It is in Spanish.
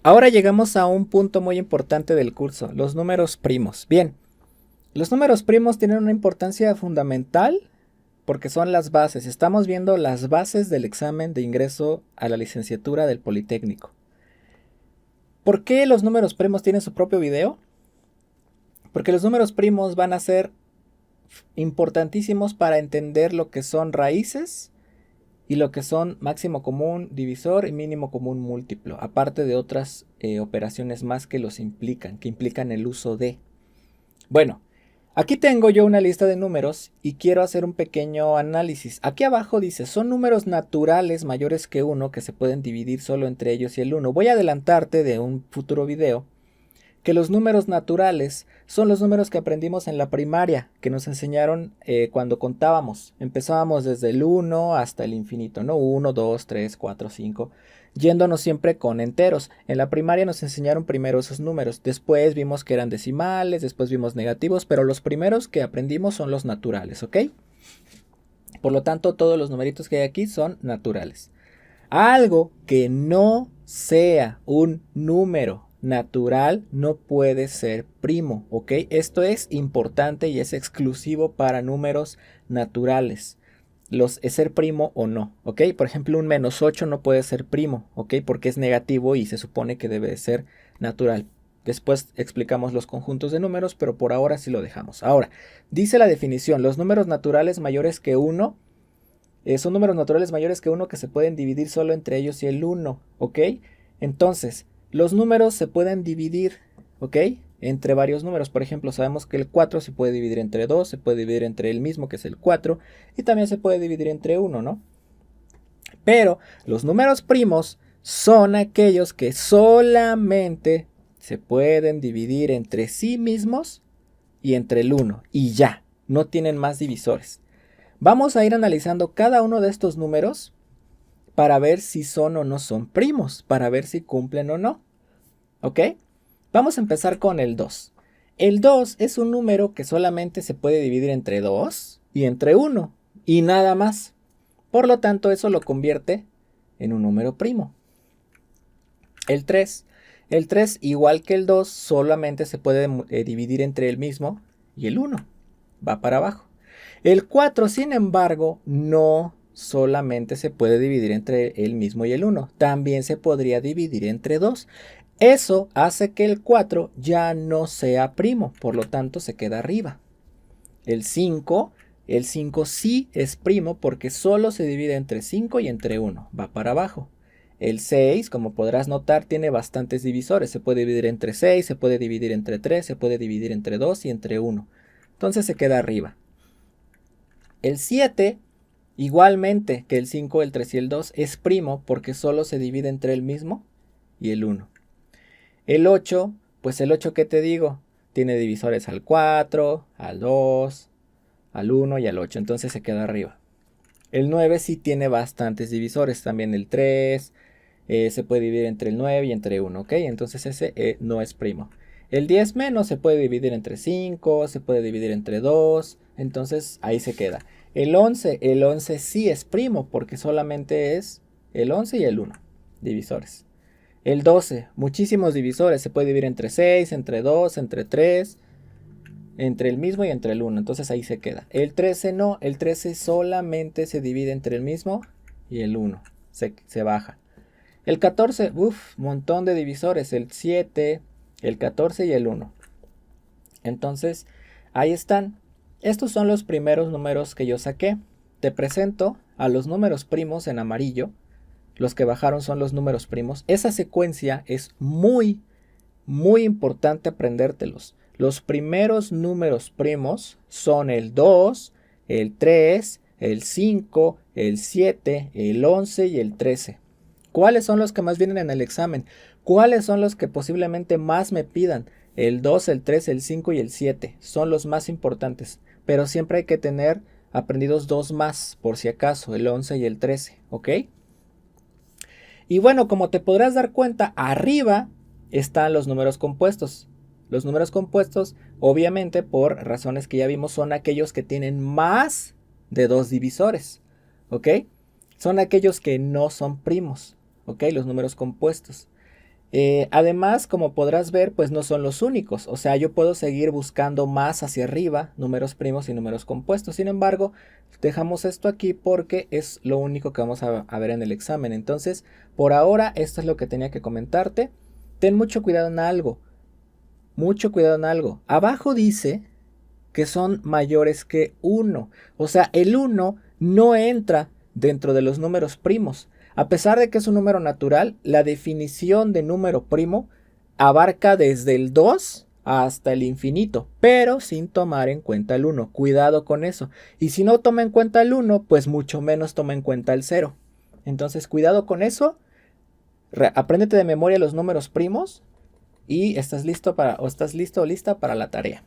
Ahora llegamos a un punto muy importante del curso, los números primos. Bien, los números primos tienen una importancia fundamental porque son las bases. Estamos viendo las bases del examen de ingreso a la licenciatura del Politécnico. ¿Por qué los números primos tienen su propio video? Porque los números primos van a ser importantísimos para entender lo que son raíces y lo que son máximo común divisor y mínimo común múltiplo, aparte de otras operaciones más que implican el uso de. Bueno, aquí tengo yo una lista de números y quiero hacer un pequeño análisis. Aquí abajo dice, son números naturales mayores que 1 que se pueden dividir solo entre ellos y el 1. Voy a adelantarte de un futuro video que los números naturales son los números que aprendimos en la primaria, que nos enseñaron cuando contábamos. Empezábamos desde el 1 hasta el infinito, ¿no? 1, 2, 3, 4, 5, yéndonos siempre con enteros. En la primaria nos enseñaron primero esos números, después vimos que eran decimales, después vimos negativos, pero los primeros que aprendimos son los naturales, ¿ok? Por lo tanto, todos los numeritos que hay aquí son naturales. Algo que no sea un número natural no puede ser primo, ¿ok? Esto es importante y es exclusivo para números naturales. Es ser primo o no, ¿ok? Por ejemplo, un -8 no puede ser primo, ¿ok? Porque es negativo y se supone que debe ser natural. Después explicamos los conjuntos de números, pero por ahora sí lo dejamos. Ahora, dice la definición, los números naturales mayores que 1 son números naturales mayores que 1 que se pueden dividir solo entre ellos y el 1, ¿ok? Entonces, los números se pueden dividir, ¿ok? Entre varios números. Por ejemplo, sabemos que el 4 se puede dividir entre 2, se puede dividir entre el mismo que es el 4 y también se puede dividir entre 1, ¿no? Pero los números primos son aquellos que solamente se pueden dividir entre sí mismos y entre el 1 y ya, no tienen más divisores. Vamos a ir analizando cada uno de estos números para ver si son o no son primos, para ver si cumplen o no. ¿Ok? Vamos a empezar con el 2. El 2 es un número que solamente se puede dividir entre 2 y entre 1 y nada más. Por lo tanto, eso lo convierte en un número primo. El 3. El 3, igual que el 2, solamente se puede dividir entre el mismo y el 1. Va para abajo. El 4, sin embargo, no solamente se puede dividir entre el mismo y el 1. También se podría dividir entre 2. Eso hace que el 4 ya no sea primo, por lo tanto se queda arriba. El 5 sí es primo porque solo se divide entre 5 y entre 1, va para abajo. El 6, como podrás notar, tiene bastantes divisores. Se puede dividir entre 6, se puede dividir entre 3, se puede dividir entre 2 y entre 1. Entonces se queda arriba. El 7, igualmente que el 5, el 3 y el 2, es primo porque solo se divide entre el mismo y el 1. El 8, pues el 8, ¿qué te digo? Tiene divisores al 4, al 2, al 1 y al 8, entonces se queda arriba. El 9 sí tiene bastantes divisores, también el 3, se puede dividir entre el 9 y entre 1, ¿ok? Entonces ese no es primo. El 10 menos se puede dividir entre 5, se puede dividir entre 2, entonces ahí se queda. El 11 sí es primo porque solamente es el 11 y el 1, divisores. El 12, muchísimos divisores, se puede dividir entre 6, entre 2, entre 3, entre el mismo y entre el 1, entonces ahí se queda. El 13 no, el 13 solamente se divide entre el mismo y el 1, se baja. El 14, montón de divisores, el 7, el 14 y el 1. Entonces, ahí están. Estos son los primeros números que yo saqué. Te presento a los números primos en amarillo. Los que bajaron son los números primos. Esa secuencia es muy, muy importante aprendértelos. Los primeros números primos son el 2, el 3, el 5, el 7, el 11 y el 13. ¿Cuáles son los que más vienen en el examen? ¿Cuáles son los que posiblemente más me pidan? El 2, el 3, el 5 y el 7 son los más importantes. Pero siempre hay que tener aprendidos dos más, por si acaso, el 11 y el 13, ¿ok? Y bueno, como te podrás dar cuenta, arriba están los números compuestos. Los números compuestos, obviamente, por razones que ya vimos, son aquellos que tienen más de dos divisores, ¿ok? Son aquellos que no son primos, ¿ok? Los números compuestos. Además, como podrás ver, pues no son los únicos. O sea, yo puedo seguir buscando más hacia arriba números primos y números compuestos. Sin embargo, dejamos esto aquí porque es lo único que vamos a ver en el examen. Entonces, por ahora, esto es lo que tenía que comentarte. Ten mucho cuidado en algo. Mucho cuidado en algo. Abajo dice que son mayores que 1. O sea, el 1 no entra dentro de los números primos. A pesar de que es un número natural, la definición de número primo abarca desde el 2 hasta el infinito, pero sin tomar en cuenta el 1. Cuidado con eso. Y si no toma en cuenta el 1, pues mucho menos toma en cuenta el 0. Entonces, cuidado con eso. Apréndete de memoria los números primos y estás listo o lista para la tarea.